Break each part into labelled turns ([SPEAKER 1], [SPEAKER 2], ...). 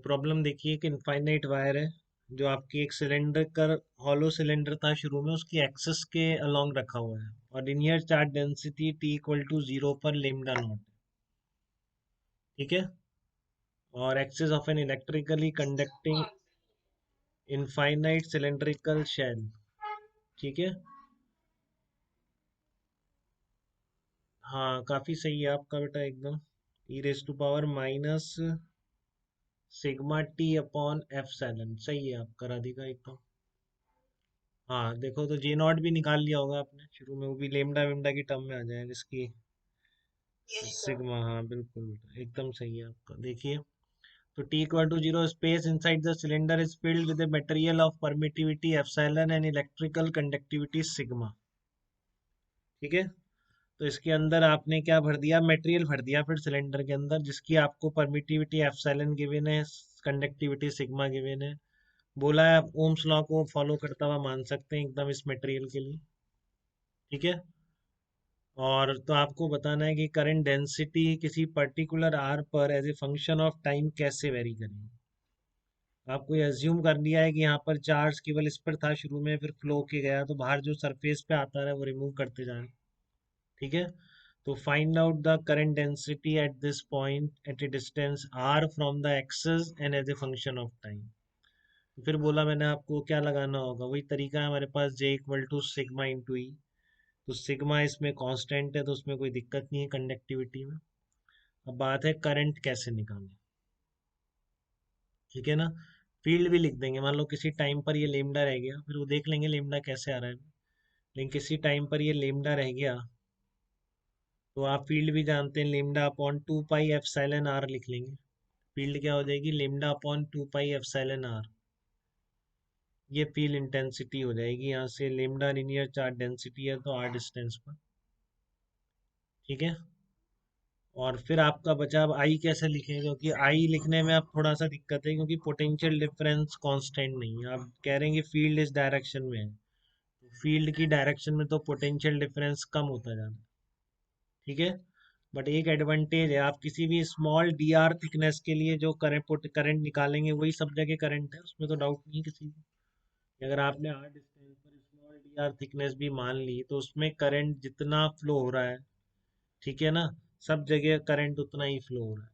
[SPEAKER 1] Problem देखिए कि infinite wire है, जो आपकी एक सिलेंडर का हॉलो सिलेंडर था शुरू में, उसकी एक्सिस के अलोंग रखा हुआ है, और linear charge density T equal to zero पर लेमडा नॉट। ठीक है। और axis of an electrically conducting infinite cylindrical shell. ठीक है। हाँ, काफी सही है आपका बेटा, एकदम। E raise to power minus sigma T upon epsilon, सही है आपका राधिका, एकदम। हाँ देखो, तो जे नॉट भी निकाल लिया होगा आपने शुरू में, वो भी लेमडा वेमडा की टर्म में आ जाएगा इसकी सिग्मा। हाँ बिल्कुल बेटा, एकदम सही है आपका। देखिए, तो T equal to zero, space inside the cylinder is filled with a material of permittivity epsilon and electrical conductivity sigma. ठीक है। तो इसके अंदर आपने क्या भर दिया, मटेरियल भर दिया फिर सिलेंडर के अंदर, जिसकी आपको परमिटिविटी एप्सिलॉन गिवन है, कंडक्टिविटी सिग्मा गिवन है। बोला है आप ओम्स लॉ को फॉलो करता हुआ मान सकते हैं एकदम इस मटेरियल के लिए। ठीक है। और तो आपको बताना है कि करंट डेंसिटी किसी पर्टिकुलर आर पर as a function of time कैसे वेरी करेंगे। आपको ये अज्यूम कर लिया है कि यहाँ पर चार्ज केवल इस पर था शुरू में, फिर फ्लो के गया, तो बाहर जो सरफेस पे आता है वो रिमूव करते जा रहे हैं। ठीक है। तो find out the current density at this point at a distance R from the axis and as a function of time. तो फिर बोला मैंने आपको क्या लगाना होगा, वही तरीका है हमारे पास, जे equal to sigma into E. तो सिग्मा इसमें कांस्टेंट है, तो उसमें कोई दिक्कत नहीं है कंडक्टिविटी में। अब बात है करंट कैसे निकालें। ठीक है ना। फील्ड भी लिख देंगे, मान लो किसी टाइम पर ये लेमडा रह गया, फिर वो देख लेंगे लेमडा कैसे आ रहा है, लेकिन किसी टाइम पर ये लेमडा रह गया, तो आप फील्ड भी जानते हैं, lambda upon two pi epsilon R लिख लेंगे। फील्ड क्या हो जाएगी, lambda upon two pi epsilon R. ये फील्ड इंटेंसिटी हो जाएगी, यहाँ से लेमडा लिनियर चार्ज डेंसिटी है तो आर डिस्टेंस पर। ठीक है। और फिर आपका बचा अब आई कैसे लिखें, क्योंकि आई लिखने में अब थोड़ा सा दिक्कत है, क्योंकि पोटेंशियल डिफरेंस कांस्टेंट नहीं है। आप कह रहे हैं कि फील्ड इस डायरेक्शन में है, तो फील्ड की डायरेक्शन में तो पोटेंशियल डिफरेंस कम होता जाना है। ठीक है। बट एक एडवांटेज है, आप किसी भी स्मॉल डी आर थिकनेस के लिए जो करंट निकालेंगे वही सब जगह करंट है, उसमें तो डाउट नहीं है किसी को। अगर आपने आर डिस्टेंस पर स्मॉल डी आर थिकनेस भी मान ली, तो उसमें करंट जितना फ्लो हो रहा है, ठीक है ना, सब जगह करंट उतना ही फ्लो हो रहा है,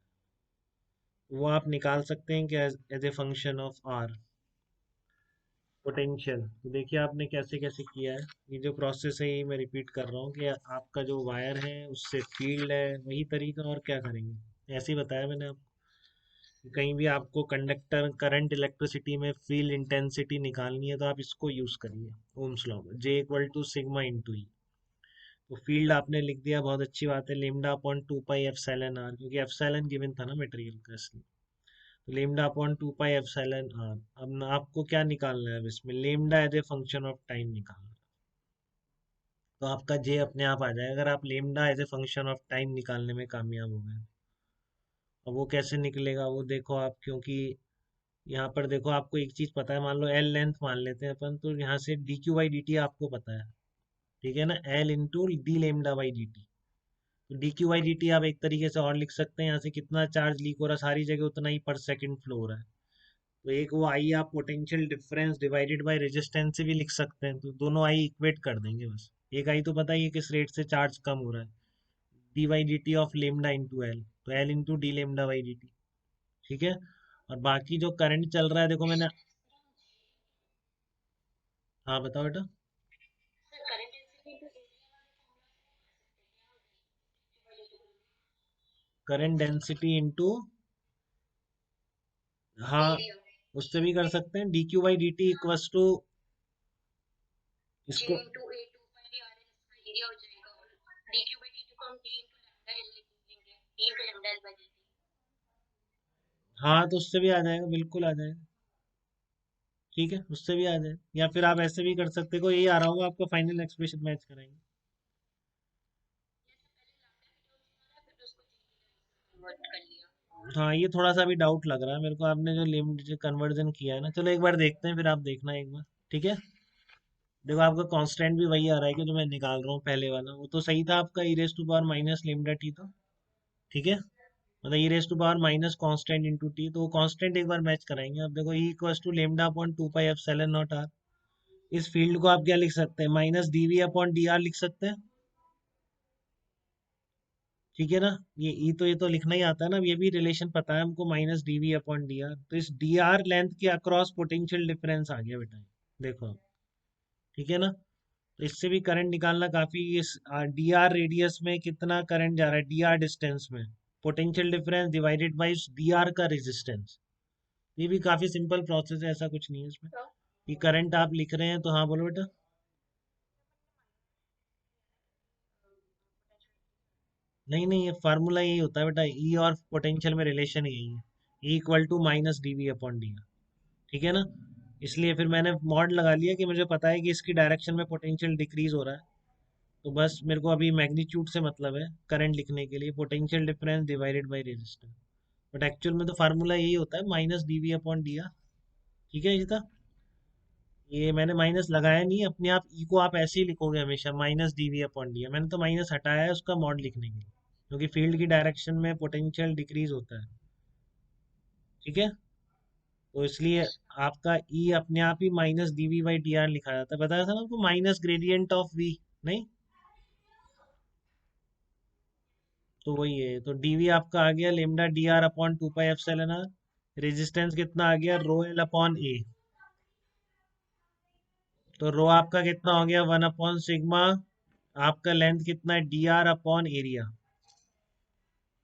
[SPEAKER 1] वो आप निकाल सकते हैं कि as a function of R potential. तो देखिए आपने कैसे कैसे किया है, ये जो प्रोसेस है ये मैं रिपीट कर रहा हूँ कि आपका जो वायर है उससे फील्ड है, वही तरीका, और क्या करेंगे, ऐसे ही बताया मैंने आपको। कहीं भी आपको कंडक्टर करंट इलेक्ट्रिसिटी में फील्ड इंटेंसिटी निकालनी है, तो आप इसको यूज करिए, Ohm's law, J equal to sigma into E. तो फील्ड आपने लिख दिया, बहुत अच्छी बात है, lambda upon two pi epsilon R, क्योंकि एप्सिलॉन गिवन था ना मटेरियल का, इसलिए। तो lambda upon two pi epsilon R. अब आपको क्या निकालना है, अब इसमें lambda as a function of time निकालना है, तो आपका जे अपने आप आ जाएगा, अगर आप lambda as a function of time निकालने में कामयाब हो गए। अब वो कैसे निकलेगा वो देखो आप, क्योंकि यहाँ पर देखो आपको एक चीज पता है, मान लो एल लेंथ मान लेते हैं अपन, तो यहाँ से D Q by D T आपको पता है। ठीक है ना, L into D lambda by D T. तो D Q by D T आप एक तरीके से और लिख सकते हैं, यहाँ से कितना चार्ज लीक हो रहा है, सारी जगह उतना ही पर सेकंड फ्लो हो रहा है। तो एक वो आई आप potential difference divided by resistance से भी लिख सकते हैं, तो दोनों आई इक्वेट कर देंगे बस। एक आई तो पता ही है किस रेट से चार्ज कम हो रहा है, D by D T of lambda into L, तो L into D lambda by D T. ठीक है। और बाकी जो करंट चल रहा है, देखो मैंने, हाँ बताओ बेटा। करंट डेंसिटी इंटू, हाँ उससे भी कर सकते हैं, D Q by D T equals to इसको, हाँ तो उससे भी आ जाएगा, बिल्कुल आ जाएगा। ठीक है, उससे भी आ जाए, या फिर आप ऐसे भी कर सकते हो, यही आ रहा होगा आपको, फाइनल एक्सप्रेशन मैच कराएंगे। हाँ ये थोड़ा सा भी डाउट लग रहा है मेरे को, आपने जो लिमिट कन्वर्जन किया है ना, चलो एक बार देखते हैं, फिर आप देखना एक बार। ठीक है। देखो आपका कांस्टेंट भी वही आ रहा है कि जो मैं निकाल रहा हूँ, पहले वाला वो तो सही था आपका, e raise to power minus lambda t था। ठीक है। मतलब e raise to power minus constant into t, तो वो कॉन्स्टेंट एक बार मैच कराएंगे। अब देखो e equals to lambda upon 2 pi epsilon not r. इस फील्ड को आप क्या लिख सकते हैं, minus DV upon D R लिख सकते हैं। ठीक है ना, ये तो लिखना ही आता है ना, ये भी रिलेशन पता है हमको, minus DV upon D R. तो इस डी आर लेंथ के अक्रॉस पोटेंशियल डिफरेंस आ गया बेटा, देखो। ठीक है ना, तो इससे भी करंट निकालना काफी, इस डी आर रेडियस में कितना करंट जा रहा है, डी आर डिस्टेंस में potential difference divided by D R का रेजिस्टेंस। ये भी काफी सिंपल प्रोसेस है, ऐसा कुछ नहीं है इसमें। ये करंट आप लिख रहे हैं तो हाँ बोलो बेटा। नहीं नहीं, ये फार्मूला यही होता है बेटा, ई और पोटेंशियल में रिलेशन यही है, E equal to minus D V upon D R. ठीक है ना, इसलिए फिर मैंने मॉड लगा लिया कि मुझे पता है कि इसकी डायरेक्शन में पोटेंशियल डिक्रीज हो रहा है। तो बस मेरे को अभी मैग्नीट्यूड से मतलब है करंट लिखने के लिए, potential difference divided by resistance. But actual में तो फार्मूला यही होता है, minus D V upon D R. ठीक है जीता, ये मैंने माइनस लगाया नहीं, अपने आप ई को आप ऐसे ही लिखोगे हमेशा, minus D V upon D R. मैंने तो माइनस हटाया है उसका मॉड लिखने के लिए, क्योंकि फील्ड की डायरेक्शन में पोटेंशियल डिक्रीज होता है। ठीक है, तो इसलिए आपका ई अपने आप ही minus D we by D r लिखा जाता है, बताया था ना आपको, माइनस ग्रेडियंट ऑफ वी। नहीं, तो वही है, तो डीवी आपका आ गया lambda D R upon 2 pi epsilon R. Resistance कितना आ गया, रो एल अपॉन ए। तो रो आपका कितना हो गया, 1/सिग्मा। आपका लेंथ कितना है, डी आर अपॉन एरिया।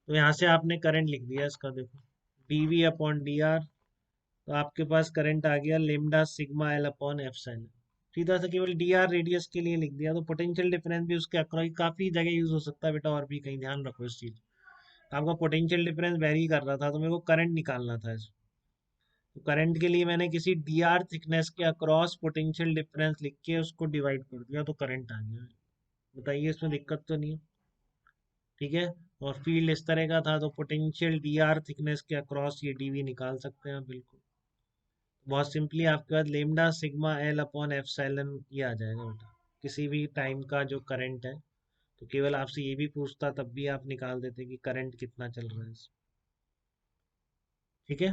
[SPEAKER 1] तो यहाँ से आपने करंट लिख दिया इसका, देखो डीवी अपॉन डी आर। तो आपके पास करंट आ गया lambda sigma l upon epsilon. सीधा सा केवल डी आर रेडियस के लिए लिख दिया। तो पोटेंशियल डिफरेंस भी उसके अक्रॉस काफी जगह यूज हो सकता है बेटा, और भी कहीं ध्यान रखो इस चीज। आपका पोटेंशियल डिफरेंस वेरी कर रहा था, तो मेरे को करंट निकालना था इस, तो करंट के लिए मैंने किसी डी आर थिकनेस के अक्रॉस पोटेंशियल डिफरेंस लिख के उसको डिवाइड कर दिया, तो करंट आ गया। बताइए इसमें दिक्कत तो नहीं है। ठीक है, और फील्ड इस तरह का था, तो पोटेंशियल डी आर थिकनेस के अक्रॉस ये डीवी निकाल सकते हैं आप बिल्कुल। बहुत सिंपली आपके पास lambda sigma l upon epsilon ये आ जाएगा बेटा, किसी भी टाइम का जो करंट है। तो केवल आपसे ये भी पूछता तब भी आप निकाल देते कि करंट कितना चल रहा है ठीक है,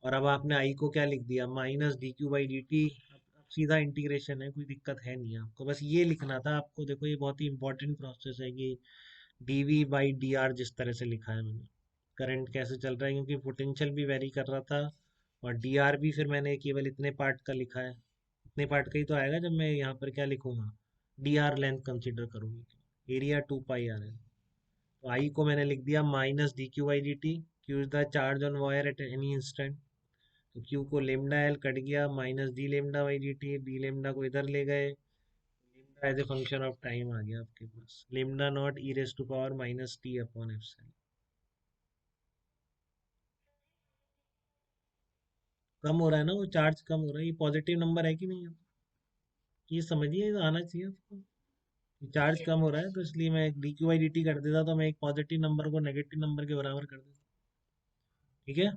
[SPEAKER 1] और अब आपने आई को क्या लिख दिया, minus D Q by D T. अब सीधा इंटीग्रेशन है, कोई दिक्कत है नहीं, आपको बस ये लिखना था आपको। देखो ये बहुत ही इंपॉर्टेंट प्रोसेस है कि D we by D R जिस तरह से लिखा है मैंने, करंट कैसे चल रहा है, क्योंकि पोटेंशियल भी वेरी कर रहा था, और डी आर भी फिर मैंने केवल इतने पार्ट का लिखा है। इतने पार्ट का ही तो आएगा जब मैं यहाँ पर क्या लिखूंगा, डी आर लेंथ कंसिडर करूंगी, एरिया 2 पाई आर है। तो आई को मैंने लिख दिया minus D Q by D t. Q is the charge on wire at any instant. तो क्यू को लेमडा एल कट गया, minus d lambda by D t, d lambda को इधर ले गए, lambda as a function of time आ गया आपके पास, lambda not e raise to power minus t upon epsilon. कम हो रहा है ना वो चार्ज, कम हो रहा है, ये पॉजिटिव नंबर है कि नहीं है? ये समझिए, ये आना चाहिए आपको। चार्ज कम हो रहा है, तो इसलिए मैं D Q by D T कर देता, तो मैं एक पॉजिटिव नंबर को नेगेटिव नंबर के बराबर कर देता। ठीक है,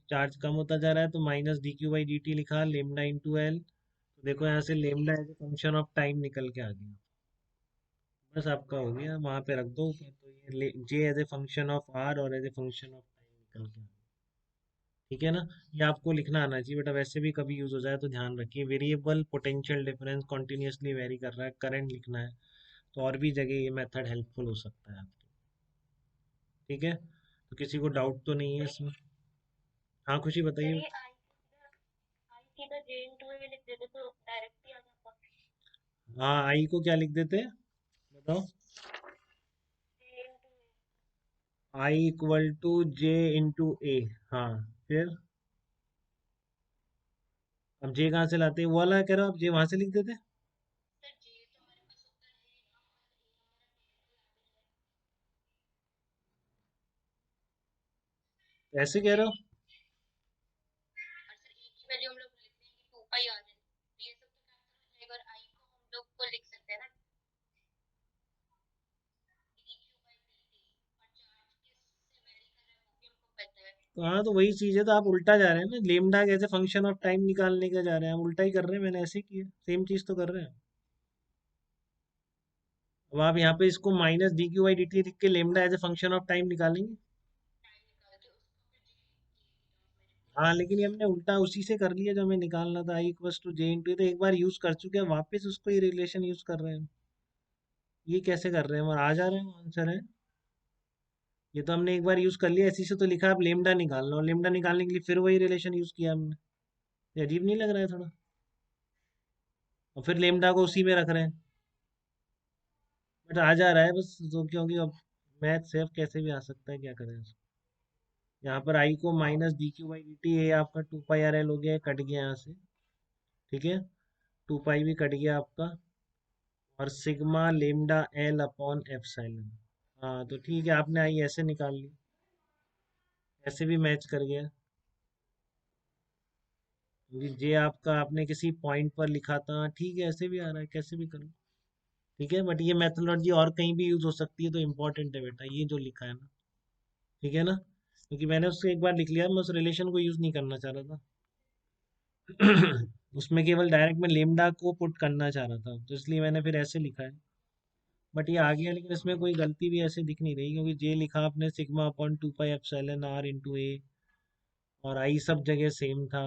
[SPEAKER 1] चार्ज कम होता जा रहा है, तो minus D Q by D T लिखा, लेमडा इंटू एल। तो देखो यहाँ से lambda as a function of time निकल के आ गया, बस आपका हो गया, वहां पे रख दो ऊपर। तो ये j as a function of r और as a function of time निकल के आ गया। ठीक है ना, ये आपको लिखना आना चाहिए बेटा, वैसे भी कभी यूज हो जाए तो ध्यान रखिए। Variable potential difference continuously very कर रहा है, करंट लिखना है, तो और भी जगह ये मेथड हेल्पफुल हो सकता है आपके। ठीक है, तो किसी को डाउट तो नहीं है इसमें? हाँ खुशी बताइए। हाँ आई को क्या लिख देते हैं, बताओ। I equal to J into ए। हाँ, फिर अब जे कहाँ से लाते हैं, वो वाला कह रहा हूँ, आप जे वहां से लिख देते। ऐसे कह रहे हो? तो हाँ, तो वही चीज है, तो आप उल्टा जा रहे हैं ना, लेमडा कैसे फंक्शन ऑफ टाइम निकालने का जा रहे हैं, हम उल्टा ही कर रहे हैं, मैंने ऐसे किया, सेम चीज तो कर रहे हैं। अब आप यहाँ पे इसको minus D Q by D T लिख के lambda as a function of time निकालेंगे। हाँ लेकिन ये हमने उल्टा उसी से कर लिया जो हमें निकालना था, I equals to J into, तो एक बार यूज कर चुके हैं, वापस उसको ये रिलेशन यूज कर रहे हैं। ये कैसे कर रहे हैं, और आ जा रहे हैं आंसर है। ये तो हमने एक बार यूज कर लिया, इसी से तो लिखा आप लेमडा निकालना, और लेमडा निकालने के लिए फिर वही रिलेशन यूज किया हमने। ये अजीब नहीं लग रहा है थोड़ा? और फिर लेमडा को उसी में रख रहे हैं, बट आ जा रहा है बस, तो क्योंकि अब मैथ सेफ कैसे भी आ सकता है, क्या करें उसको। यहाँ पर आई को minus D Q by D T, ये आपका टू पाई आर एल हो गया, कट गया यहाँ से। ठीक है, टू पाई भी कट गया आपका, और sigma lambda L upon epsilon. हाँ तो ठीक है, आपने आई ऐसे निकाल ली, ऐसे भी मैच कर गया, क्योंकि जे आपका आपने किसी पॉइंट पर लिखा था, ठीक है ऐसे भी आ रहा है, कैसे भी करो। ठीक है, बट ये मेथोडोलॉजी और कहीं भी यूज हो सकती है, तो इम्पोर्टेंट है बेटा ये जो लिखा है ना। ठीक है ना, क्योंकि मैंने उससे एक बार लिख लिया, मैं उस रिलेशन को यूज नहीं करना चाह रहा था। उसमें केवल डायरेक्ट मैं लेमडा को पुट करना चाह रहा था, तो इसलिए मैंने फिर ऐसे लिखा है। बट ये आ गया, लेकिन इसमें कोई गलती भी ऐसे दिख नहीं रही, क्योंकि जे लिखा आपने sigma upon two pi epsilon r into a, और आई सब जगह सेम था।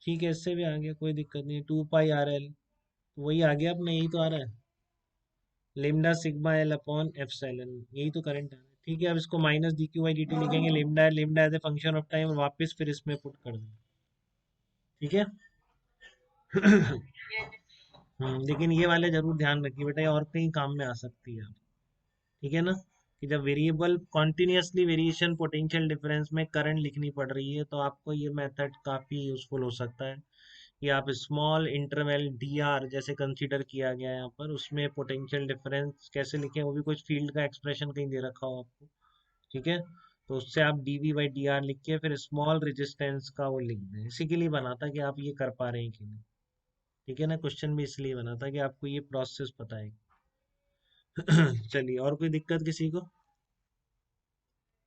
[SPEAKER 1] ठीक है, इससे भी आ गया, कोई दिक्कत नहीं, टू पाई आर एल, तो वही आ गया अपने, यही तो आ रहा है, lambda sigma l upon epsilon, यही तो करंट आ रहा है। ठीक है, अब इसको minus D Q by D t लिखेंगे, lambda lambda as a function of time, और वापस फिर इसमें पुट कर देंगे। ठीक है। लेकिन ये वाले जरूर ध्यान रखिए बेटा, ये और कहीं काम में आ सकती है। ठीक है ना, कि जब variable continuously variation potential difference में करंट लिखनी पड़ रही है, तो आपको ये मेथड काफ़ी यूजफुल हो सकता है, कि आप स्मॉल इंटरवल डी आर जैसे कंसीडर किया गया है यहाँ पर, उसमें पोटेंशियल डिफरेंस कैसे लिखें, वो भी कुछ फील्ड का एक्सप्रेशन कहीं दे रखा हो आपको। ठीक है, तो उससे आप D we by D R लिख के फिर स्मॉल रेजिस्टेंस का वो लिख दें, इसी के लिए बना था कि आप ये कर पा रहे हैं कि नहीं। ठीक है ना, क्वेश्चन भी इसलिए बना था कि आपको ये प्रोसेस पता है। चलिए, और कोई दिक्कत किसी को?